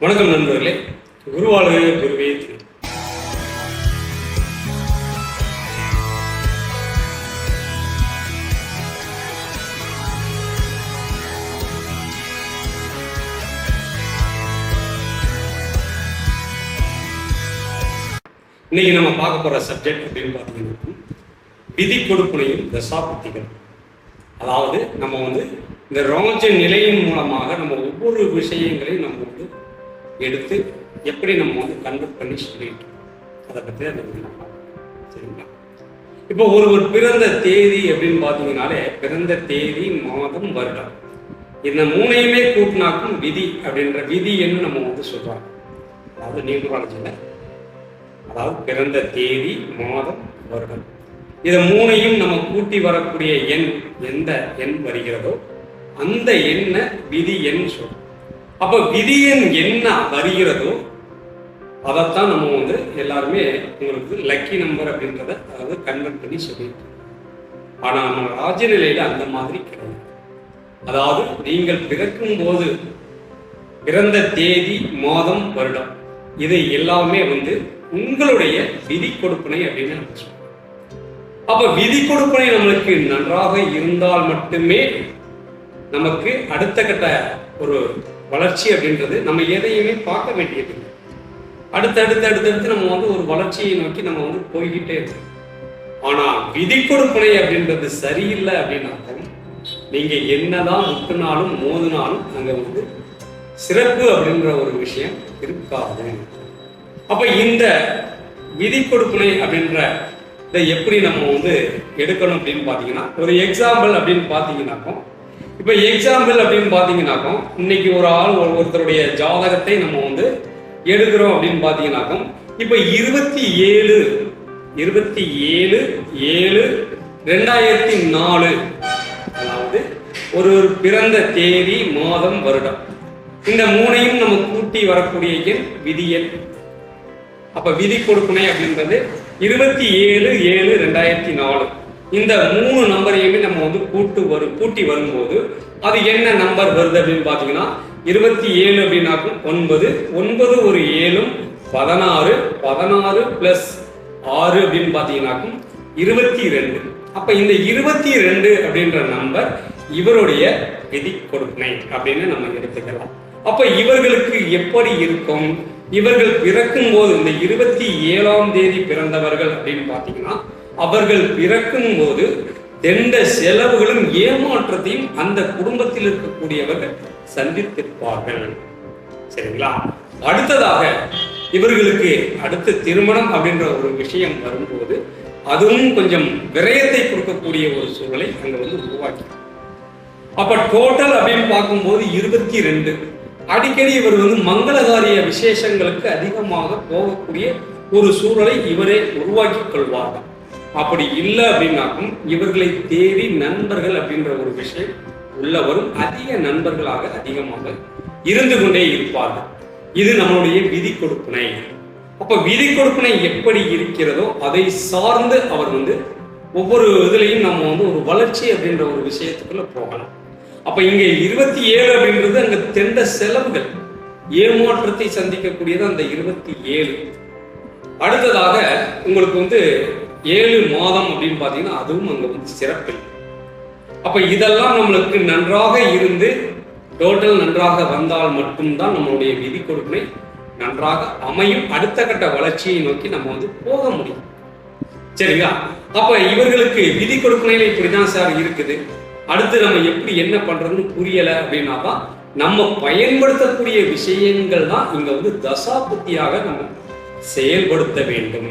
வணக்கம் நண்பர்களே. குருவாழ்க குருவே திரு. இன்னைக்கு நம்ம பார்க்க போற சப்ஜெக்ட் அப்படின்னு பார்த்தீங்கன்னா விதி கொடுப்புனையும் தசாபுத்திகள். அதாவது நம்ம இந்த ராஜ நிலையின் மூலமாக நம்ம ஒவ்வொரு விஷயங்களையும் நம்ம எடுத்து எப்படி நம்ம கன்வெர்ட் பண்ணி சொல்லிட்டு அதை பற்றி அந்த சரிங்களா. இப்போ ஒருவர் பிறந்த தேதி அப்படின்னு பார்த்தீங்கன்னாலே பிறந்த தேதி, மாதம், வருடம் இந்த மூணையுமே கூட்டினாக்கும் விதி அப்படின்ற விதி என்று நம்ம சொல்றாங்க. அதாவது நியூமராலஜியில் அதாவது பிறந்த தேதி, மாதம், வருடம் இதை மூணையும் நம்ம கூட்டி வரக்கூடிய எண் எந்த எண் வருகிறதோ அந்த எண்ணை விதி எண் சொல்றோம். அப்ப விதி எண் என்ன வருகிறதோ அதைத்தான் நம்ம எல்லாருமே உங்களுக்கு லக்கி நம்பர் அப்படின்றத அதாவது கன்வெர்ட் பண்ணி சொல்லிட்டு. ஆனா நம்ம ராஜநிலையில அந்த மாதிரி கிடையாது. அதாவது நீங்கள் பிறக்கும் போது பிறந்த தேதி, மாதம், வருடம் இதை எல்லாமே உங்களுடைய விதி கொடுப்பனை அப்படின்னு நம்ம சொல்றோம். அப்ப விதி கொடுப்பனை நம்மளுக்கு நன்றாக இருந்தால் மட்டுமே நமக்கு அடுத்த கட்ட ஒரு வளர்ச்சி அப்படின்றது நம்ம எதையுமே பார்க்க வேண்டியது. அடுத்தடுத்து நம்ம ஒரு வளர்ச்சியை நோக்கி நம்ம போய்கிட்டே இருக்கோம். ஆனா விதி கொடுப்பனை அப்படின்றது சரியில்லை அப்படின்னாலும் நீங்க என்னதான் முட்டினாலும் மோதினாலும் அங்க சிறப்பு அப்படின்ற ஒரு விஷயம் இருக்காது. அப்ப இந்த விதி கொடுப்பனை அப்படின்ற இதை எப்படி நம்ம எடுக்கணும் அப்படின்னு பாத்தீங்கன்னா ஒரு எக்ஸாம்பிள் அப்படின்னு பாத்தீங்கன்னாக்கோ இப்ப எக்ஸாம்பிள் அப்படின்னு பாத்தீங்கன்னாக்கோ இன்னைக்கு ஒரு ஆள் ஒருத்தருடைய ஜாதகத்தை நம்ம எடுக்கிறோம் அப்படின்னு பாத்தீங்கன்னாக்கோ இப்ப 27/7/2004 அதாவது ஒரு பிறந்த தேதி, மாதம், வருடம் இந்த மூணையும் நம்ம கூட்டி வரக்கூடிய எண் விதி எண். அப்ப விதி கொடுப்பனை அப்படின்றது 27/7/2004 இந்த மூணு நம்பரையுமே நம்ம கூட்டி வரும்போது அது என்ன நம்பர் வருது அப்படின்னு பாத்தீங்கன்னா 27 அப்படின்னாக்கும் 9 9 ஒரு 7 16 16 பிளஸ் 6 அப்படின்னு பாத்தீங்கன்னாக்கும் 22. அப்ப இந்த 22 அப்படின்ற நம்பர் இவருடைய விதி கொடுப்பனை அப்படின்னு நம்ம எடுத்துக்கலாம். அப்ப இவர்களுக்கு எப்படி இருக்கும்? இவர்கள் பிறக்கும் போது இந்த 27ஆம் தேதி பிறந்தவர்கள் அப்படின்னு பாத்தீங்கன்னா அவர்கள் பிறக்கும் போது எந்த செலவுகளும் ஏமாற்றத்தையும் அந்த குடும்பத்தில் இருக்கக்கூடியவர்கள் சந்தித்திருப்பார்கள். சரிங்களா. அடுத்ததாக இவர்களுக்கு அடுத்த திருமணம் அப்படின்ற ஒரு விஷயம் வரும்போது அதுவும் கொஞ்சம் விரயத்தை கொடுக்கக்கூடிய ஒரு சூழலை அங்க உருவாக்கி. அப்ப டோட்டல் அப்படின்னு பார்க்கும்போது 22 அடிக்கடி இவர் மங்களகாரிய விசேஷங்களுக்கு அதிகமாக போகக்கூடிய ஒரு சூழலை இவரே உருவாக்கி கொள்வார்கள். அப்படி இல்லை அப்படின்னாக்கும் இவர்களை தேடி நண்பர்கள் அப்படின்ற ஒரு விஷயம் உள்ளவரும் அதிக நண்பர்களாக அதிகமாக இருந்து கொண்டே இருப்பார்கள். இது நம்மளுடைய விதி கொடுப்பனை. அப்ப விதி கொடுப்பனை எப்படி இருக்கிறதோ அதை சார்ந்து அவர் ஒவ்வொரு இதுலையும் நம்ம ஒரு வளர்ச்சி அப்படின்ற ஒரு விஷயத்துக்குள்ள போகலாம். அப்ப இங்க 27 அப்படின்றது அங்க தெண்ட செலவுகள் ஏமாற்றத்தை சந்திக்கக்கூடியது அந்த 27. அடுத்ததாக உங்களுக்கு 7 மாதம் அப்படின்னு பாத்தீங்கன்னா அதுவும் அங்க சிறப்பு. அப்ப இதெல்லாம் நம்மளுக்கு நன்றாக இருந்து டோட்டல் நன்றாக வந்தால் மட்டும்தான் நம்மளுடைய விதி கொடுப்பனை நன்றாக அமையும். அடுத்த கட்ட வளர்ச்சியை நோக்கி நம்ம போக முடியும். சரிங்களா. அப்ப இவர்களுக்கு விதி கொடுப்பனையில இப்படிதான் சார் இருக்குது. அடுத்து நம்ம எப்படி என்ன பண்றதுன்னு புரியல அப்படின்னாதான் நம்ம பயன்படுத்தக்கூடிய விஷயங்கள் தான் இங்க தசாபுத்தியாக நம்ம செயல்படுத்த வேண்டும்.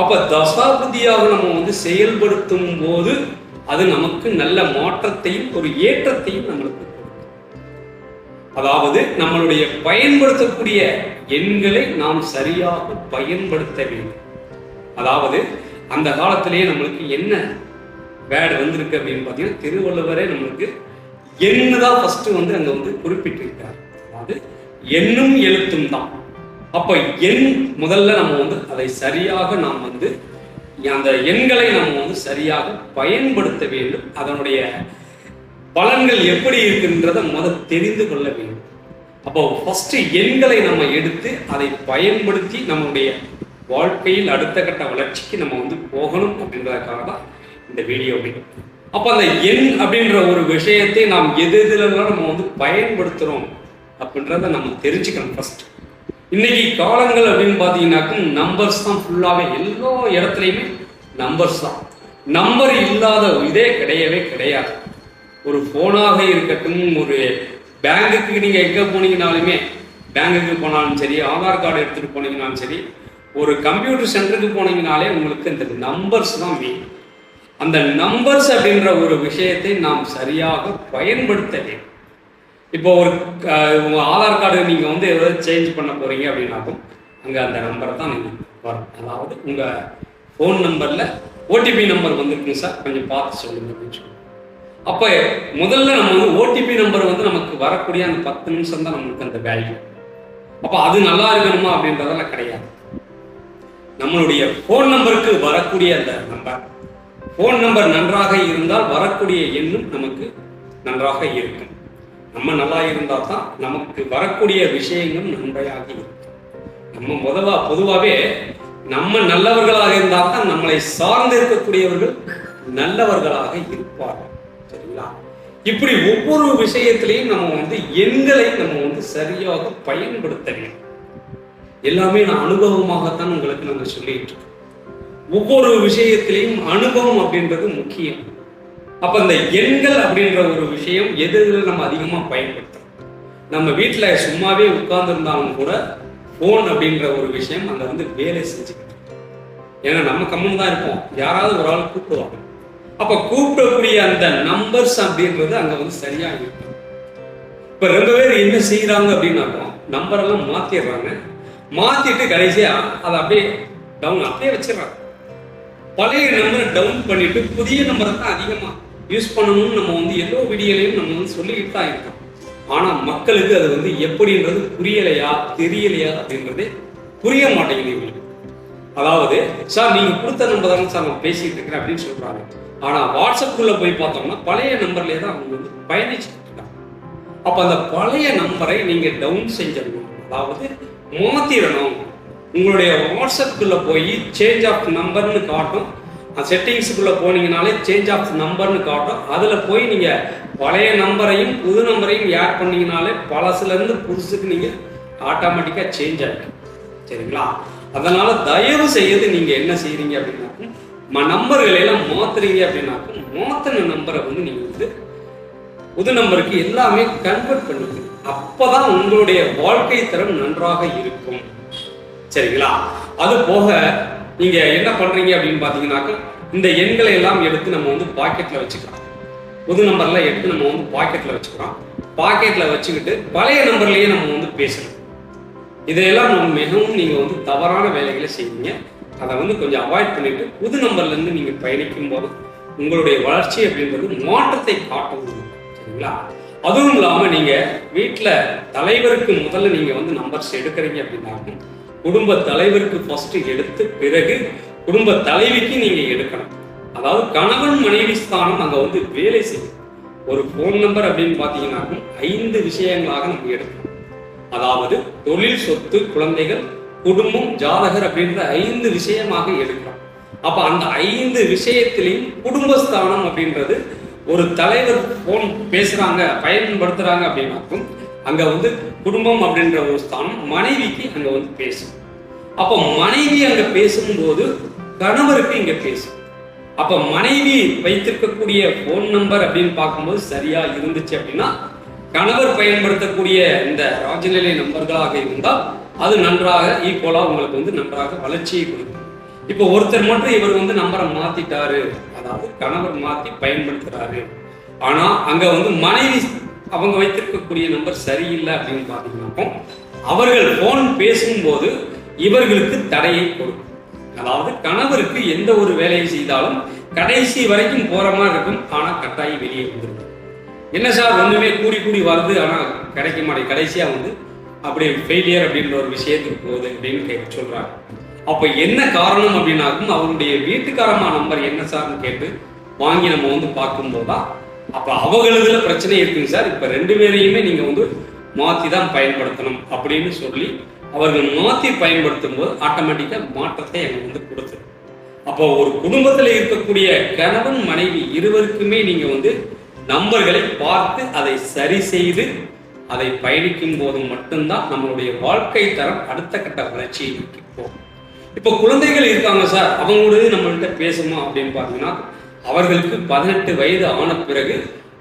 அப்ப தசாபுத்தியாக நம்ம செயல்படுத்தும் போது அது நமக்கு நல்ல மாற்றத்தையும் ஒரு ஏற்றத்தையும் நம்மளுக்கு கொடுக்கும். அதாவது நம்மளுடைய பயன்படுத்தக்கூடிய எண்களை நாம் சரியாக பயன்படுத்த வேண்டும். அதாவது அந்த காலத்திலேயே நம்மளுக்கு என்ன வேர்டு வந்திருக்கு அப்படின்னு பார்த்தீங்கன்னா திருவள்ளுவரே நம்மளுக்கு எண்ணுதான் ஃபர்ஸ்ட் அங்க குறிப்பிட்டிருக்கார். அதாவது எண்ணும் எழுத்தும் தான். அப்ப எண் முதல்ல நம்ம அதை சரியாக நாம் அந்த எண்களை நம்ம சரியாக பயன்படுத்த வேண்டும். அதனுடைய பலன்கள் எப்படி இருக்கின்றத தெரிந்து கொள்ள வேண்டும். அப்போ ஃபர்ஸ்ட் எண்களை நம்ம எடுத்து அதை பயன்படுத்தி நம்மளுடைய வாழ்க்கையில் அடுத்த கட்ட வளர்ச்சிக்கு நம்ம வந்து போகணும் அப்படின்றதுக்காக தான் இந்த வீடியோ. அப்போ அந்த எண் அப்படின்ற ஒரு விஷயத்தை நாம் எதுலாம் நம்ம வந்து பயன்படுத்துகிறோம் அப்படின்றத நம்ம தெரிஞ்சுக்கணும் ஃபர்ஸ்ட். இன்னைக்கு காலங்கள் அப்படின்னு பார்த்தீங்கன்னாக்கும் நம்பர்ஸ் தான் ஃபுல்லாகவே, எல்லா இடத்துலையுமே நம்பர்ஸ் தான். நம்பர் இல்லாத இதே கிடையவே கிடையாது. ஒரு ஃபோனாக இருக்கட்டும், ஒரு பேங்குக்கு நீங்கள் எங்கே போனீங்கனாலுமே, பேங்குக்கு போனாலும் சரி, ஆதார் கார்டு எடுத்துகிட்டு போனீங்கனாலும் சரி, ஒரு கம்ப்யூட்டர் சென்டருக்கு போனீங்கனாலே உங்களுக்கு இந்த நம்பர்ஸ் தான் மெயின். அந்த நம்பர்ஸ் அப்படின்ற ஒரு விஷயத்தை நாம் சரியாக பயன்படுத்த வேண்டும். இப்போ ஒரு ஆதார் கார்டு நீங்கள் வந்து எதாவது சேஞ்ச் பண்ண போகிறீங்க அப்படின்னாக்கும் அங்கே அந்த நம்பரை தான் நீங்கள் வரும். அதாவது உங்கள் ஃபோன் நம்பரில் ஓடிபி நம்பர் வந்துருக்குங்க சார், கொஞ்சம் பார்த்து சொல்லுங்க அப்படின்னு சொல்லி. அப்போ முதல்ல நம்ம வந்து ஓடிபி நம்பர் வந்து நமக்கு வரக்கூடிய அந்த 10 நிமிஷம் தான் நமக்கு அந்த வேல்யூ. அப்போ அது நல்லா இருக்கணுமா அப்படின்றதெல்லாம் கிடையாது. நம்மளுடைய ஃபோன் நம்பருக்கு வரக்கூடிய அந்த நம்பர், ஃபோன் நம்பர் நன்றாக இருந்தால் வரக்கூடிய எண்ணும் நமக்கு நன்றாக இருக்கும். நம்ம நல்லா இருந்தால் தான் நமக்கு வரக்கூடிய விஷயங்களும் நன்றாக இருக்கும். நம்ம பொதுவாகவே நம்ம நல்லவர்களாக இருந்தால் தான் நம்மளை சார்ந்து இருக்கக்கூடியவர்கள் நல்லவர்களாக இருப்பார்கள். சரிங்களா? இப்படி ஒவ்வொரு விஷயத்திலையும் நம்ம வந்து எண்களை நம்ம வந்து சரியாக பயன்படுத்த வேண்டும். எல்லாமே நான் அனுபவமாகத்தான் உங்களுக்கு நாங்கள் சொல்லிட்டு இருக்கோம். ஒவ்வொரு விஷயத்திலையும் அனுபவம் அப்படின்றது முக்கியம். அப்ப இந்த எண்கள் அப்படின்ற ஒரு விஷயம் எதுல நம்ம அதிகமா பயன்படுத்துறோம். நம்ம வீட்டுல சும்மாவே உட்கார்ந்து இருந்தாலும் கூட போன் அப்படின்ற ஒரு விஷயம் அங்க வந்து வேலை செஞ்சுக்கிட்டு. ஏன்னா நம்ம கம்மன் தான் இருப்போம், யாராவது ஒரு ஆள் கூப்பிடுவாங்க. அப்ப கூப்பிடக்கூடிய அந்த நம்பர்ஸ் அப்படின்றது அங்க வந்து சரியா இருக்கும். இப்ப 2 பேர் என்ன செய்யறாங்க அப்படின்னாக்கோ நம்பர் எல்லாம் மாத்திடுறாங்க. மாத்திட்டு கடைசியா அதை அப்படியே டவுன் அப்படியே வச்சிடறாங்க. பழைய நம்பரை டவுன் பண்ணிட்டு புதிய நம்பரை தான் அதிகமா யூஸ் பண்ணணும்னு நம்ம வந்து எல்லா வீடியோலையும் நம்ம வந்து சொல்லிக்கிட்டு தான் இருக்கோம். ஆனா மக்களுக்கு அது வந்து எப்படின்றது புரியலையா தெரியலையா அப்படின்றதே புரிய மாட்டேங்குது. அதாவது சார் நீங்க கொடுத்த நம்பர் தானே சார் நான் பேசிட்டு இருக்கிறேன் அப்படின்னு சொல்றாங்க. ஆனா வாட்ஸ்அப்புக்குள்ள போய் பார்த்தோம்னா பழைய நம்பர்லயே தான் அவங்க வந்து பயணிச்சுட்டு இருக்காங்க. அப்ப அந்த பழைய நம்பரை நீங்க டவுன் செஞ்சிடணும், அதாவது மாத்திடணும். உங்களுடைய வாட்ஸ்அப்புக்குள்ள போய் சேஞ்ச் ஆஃப் நம்பர்னு காட்டும். செட்டிங்ஸுக்குள்ள போனீங்கனாலே சேஞ்ச் ஆஃப் நம்பர்னு காட்டும். அதுல போய் நீங்க பழைய நம்பரையும் புது நம்பரையும் ஆட் பண்ணீங்கனாலே பழசுல இருந்து புதுசுக்கு நீங்க ஆட்டோமேட்டிக்கா சேஞ்ச் ஆகிடும். சரிங்களா? அதனால தயவு செய்து நீங்க என்ன செய்யறீங்க அப்படின்னாக்கும் நம்பர்களை எல்லாம் மாத்துறீங்க அப்படின்னாக்கும் மாத்தின நம்பரை வந்து நீங்க வந்து புது நம்பருக்கு எல்லாமே கன்வெர்ட் பண்ணிக்கணும். அப்பதான் உங்களுடைய வாழ்க்கை தரம் நன்றாக இருக்கும். சரிங்களா? அது போக நீங்க என்ன பண்றீங்க அப்படின்னு பாத்தீங்கன்னாக்க இந்த எண்களை எல்லாம் எடுத்து நம்ம வந்து பாக்கெட்ல வச்சுக்கலாம். புது நம்பர்ல எடுத்து நம்ம வந்து பாக்கெட்ல வச்சுக்கிறோம். பாக்கெட்ல வச்சுக்கிட்டு பழைய நம்பர்லயே நம்ம வந்து பேசணும். இதையெல்லாம் நம்ம மிகவும் நீங்க வந்து தவறான வேலைகளை செய்வீங்க. அதை வந்து கொஞ்சம் அவாய்ட் பண்ணிட்டு புது நம்பர்ல இருந்து நீங்க பயணிக்கும் போது உங்களுடைய வளர்ச்சி அப்படின்றது மாற்றத்தை காட்டும். சரிங்களா? அதுவும் இல்லாம நீங்க வீட்டுல தலைவருக்கு முதல்ல நீங்க வந்து நம்பர்ஸ் எடுக்கிறீங்க அப்படின்னாக்கும் குடும்ப தலைவருக்கு ஃபர்ஸ்ட் எடுத்து பிறகு குடும்ப தலைவிக்கு நீங்க எடுக்கணும். அதாவது கணவன் மனைவி ஸ்தானம் அங்க வந்து வேலை செய்யும். ஒரு போன் நம்பர் அப்படின்னு பாத்தீங்கன்னாக்கும் 5 விஷயங்களாக நம்ம எடுக்கணும். அதாவது தொழில், சொத்து, குழந்தைகள், குடும்பம், ஜாதகர் அப்படின்ற 5 விஷயமாக எடுக்கிறோம். அப்ப அந்த 5 விஷயத்திலையும் குடும்பஸ்தானம் அப்படின்றது ஒரு தலைவர் போன் பேசுறாங்க பயன்படுத்துறாங்க அப்படின்னாக்கும் அங்க வந்து குடும்பம் அப்படின்ற ஒரு ஸ்தானம் மனைவிக்கு அங்க வந்து பேசும். அப்ப மனைவி அங்க பேசும்போது கணவருக்கு இங்க பேசும். அப்ப மனைவி வைத்திருக்கக்கூடிய போன் நம்பர் அப்படின்னு பார்க்கும்போது சரியா இருந்துச்சு அப்படின்னா கணவர் பயன்படுத்தக்கூடிய இந்த ராஜநிலை நம்பர்களாக இருந்தால் அது நன்றாக ஈக்குவலா உங்களுக்கு வந்து நன்றாக வளர்ச்சியை கொடுக்கும். இப்போ ஒருத்தர் மட்டும் இவர் வந்து நம்பரை மாத்திட்டாரு, அதாவது கணவர் மாத்தி பயன்படுத்துறாரு, ஆனா அங்க வந்து மனைவி அவங்க வைத்திருக்கக்கூடிய நம்பர் சரியில்லை அப்படின்னு பாத்தீங்கன்னா அவர்கள் போன் பேசும்போது இவர்களுக்கு தடையை கொடுக்கும். அதாவது கணவருக்கு எந்த ஒரு வேலையை செய்தாலும் கடைசி வரைக்கும் போற மாதிரி இருக்கும், ஆனா கட்டாயி வெளியே வந்துடும். என்ன சார் ஒண்ணுமே கூடி கூடி வருது ஆனா கிடைக்க மாட்டேங்குது, கடைசியா வந்து அப்படியே ஃபெயிலியர் அப்படின்ற ஒரு விஷயத்துக்கு போகுது அப்படின்னு கேட்க சொல்றாங்க. அப்ப என்ன காரணம் அப்படின்னாக்கும் அவருடைய வீட்டுக்காரமா நம்பர் என்ன சார்னு கேட்டு வாங்கி நம்ம வந்து பார்க்கும் போதா அப்ப அவங்களுதுல பிரச்சனை இருக்குங்க சார். இப்ப 2 பேரையுமே நீங்க வந்து மாற்றி தான் பயன்படுத்தணும் அப்படின்னு சொல்லி அவர்கள் மாற்றி பயன்படுத்தும் போது ஆட்டோமேட்டிக்காக மாற்றத்தை எனக்கு வந்து கொடுத்துரும். அப்போ ஒரு குடும்பத்தில் இருக்கக்கூடிய கணவன் மனைவி இருவருக்குமே நீங்கள் வந்து நம்பர்களை பார்த்து அதை சரி செய்து அதை பயணிக்கும் போது மட்டும்தான் நம்மளுடைய வாழ்க்கை தரம் அடுத்த கட்ட வளர்ச்சியை நோக்கி போகும். இப்போ குழந்தைகள் இருக்காங்க சார், அவங்களோட நம்மள்கிட்ட பேசுமா அப்படின்னு பார்த்தீங்கன்னா அவர்களுக்கு 18 வயது ஆன பிறகு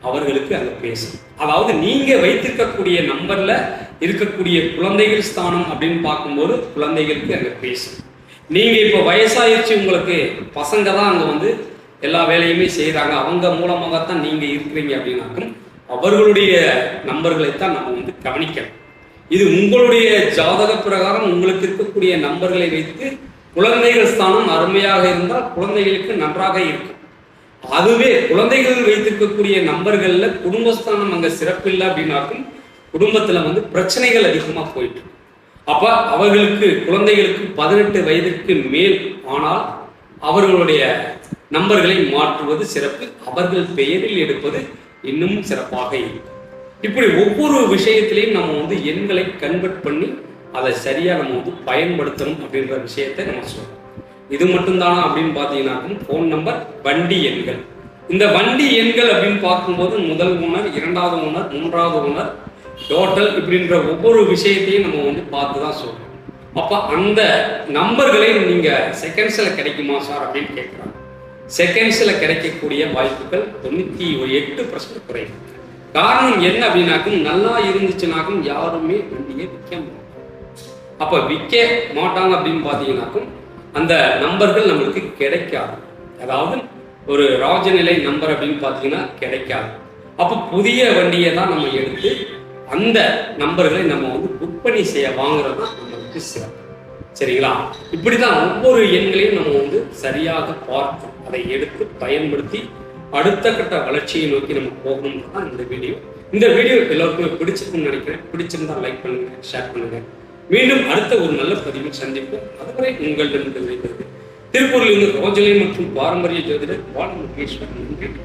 அவர்களுக்கு அங்கே பேசும். அதாவது நீங்க வைத்திருக்கக்கூடிய நம்பர்ல இருக்கக்கூடிய குழந்தைகள் ஸ்தானம் அப்படின்னு பார்க்கும்போது குழந்தைகளுக்கு அங்கே பேசும். நீங்க இப்போ வயசாயிருச்சு, உங்களுக்கு பசங்க தான் அங்கே வந்து எல்லா வேலையுமே செய்கிறாங்க, அவங்க மூலமாகத்தான் நீங்க இருக்கிறீங்க அப்படின்னாக்கும் அவர்களுடைய நம்பர்களைத்தான் நம்ம வந்து கவனிக்கணும். இது உங்களுடைய ஜாதக பிரகாரம் உங்களுக்கு இருக்கக்கூடிய நம்பர்களை வைத்து குழந்தைகள் ஸ்தானம் அருமையாக இருந்தால் குழந்தைகளுக்கு நன்றாக இருக்கும். அதுவே குழந்தைகள் வைத்திருக்கக்கூடிய நம்பர்கள்ல குடும்பஸ்தானம் அங்க சிறப்பில்லை அப்படின்னாக்கும் குடும்பத்துல வந்து பிரச்சனைகள் அதிகமா போயிட்டு. அப்ப அவர்களுக்கு குழந்தைகளுக்கு 18 வயதிற்கு மேல் ஆனால் அவர்களுடைய நம்பர்களை மாற்றுவது சிறப்பு, அவர்கள் பெயரில் எடுப்பது இன்னும் சிறப்பாக இருக்கும். இப்படி ஒவ்வொரு விஷயத்திலையும் நம்ம வந்து எண்களை கன்வெர்ட் பண்ணி அதை சரியா நம்ம வந்து பயன்படுத்தணும் அப்படின்ற விஷயத்தை நம்ம சொல்றோம். இது மட்டும்தானா அப்படின்னு பார்த்தீங்கன்னாக்கும் ஃபோன் நம்பர், வண்டி எண்கள். இந்த வண்டி எண்கள் அப்படின்னு பார்க்கும்போது முதல் ஓனர், இரண்டாவது ஓனர், மூன்றாவது ஓனர், டோட்டல் இப்படின்ற ஒவ்வொரு விஷயத்தையும் நம்ம வந்து பார்த்து தான் சொல்றோம். அப்போ அந்த நம்பர்களை நீங்க செகண்ட்ஸில் கிடைக்குமா சார் அப்படின்னு கேட்குறாங்க. செகண்ட்ஸில் கிடைக்கக்கூடிய வாய்ப்புகள் 98% குறையும். காரணம் என்ன அப்படின்னாக்கும் நல்லா இருந்துச்சுனாக்கும் யாருமே வண்டியை விற்க மாட்டாங்க. அப்போ விற்க மாட்டாங்க அப்படின்னு பார்த்தீங்கன்னாக்கும் அந்த நம்பர்கள் நம்மளுக்கு கிடைக்காது. அதாவது ஒரு ராஜநிலை நம்பர் அப்படின்னு பார்த்தீங்கன்னா கிடைக்காது. அப்போ புதிய வண்டியை தான் நம்ம எடுத்து அந்த நம்பர்களை நம்ம வந்து புக் பண்ணி வாங்குறது தான் நம்மளுக்கு சிறப்பு. சரிங்களா? இப்படிதான் ஒவ்வொரு எண்களையும் நம்ம வந்து சரியாக பார்த்து அதை எடுத்து பயன்படுத்தி அடுத்த கட்ட வளர்ச்சியை நோக்கி நம்ம போகணும்னு தான் இந்த வீடியோ. இந்த வீடியோ எல்லாருக்குமே பிடிச்சிருக்குன்னு நினைக்கிறேன். பிடிச்சிருந்தா லைக் பண்ணுங்க, ஷேர் பண்ணுங்க. மீண்டும் அடுத்த ஒரு நல்ல பதிவில் சந்திப்போம். அதுவரை உங்களிடம் விடைபெறுவது திருப்பூரிலிருந்து ரோஜலை மற்றும் பாரம்பரிய ஜோதிடர் பாலமுருகேஸ்வரன்.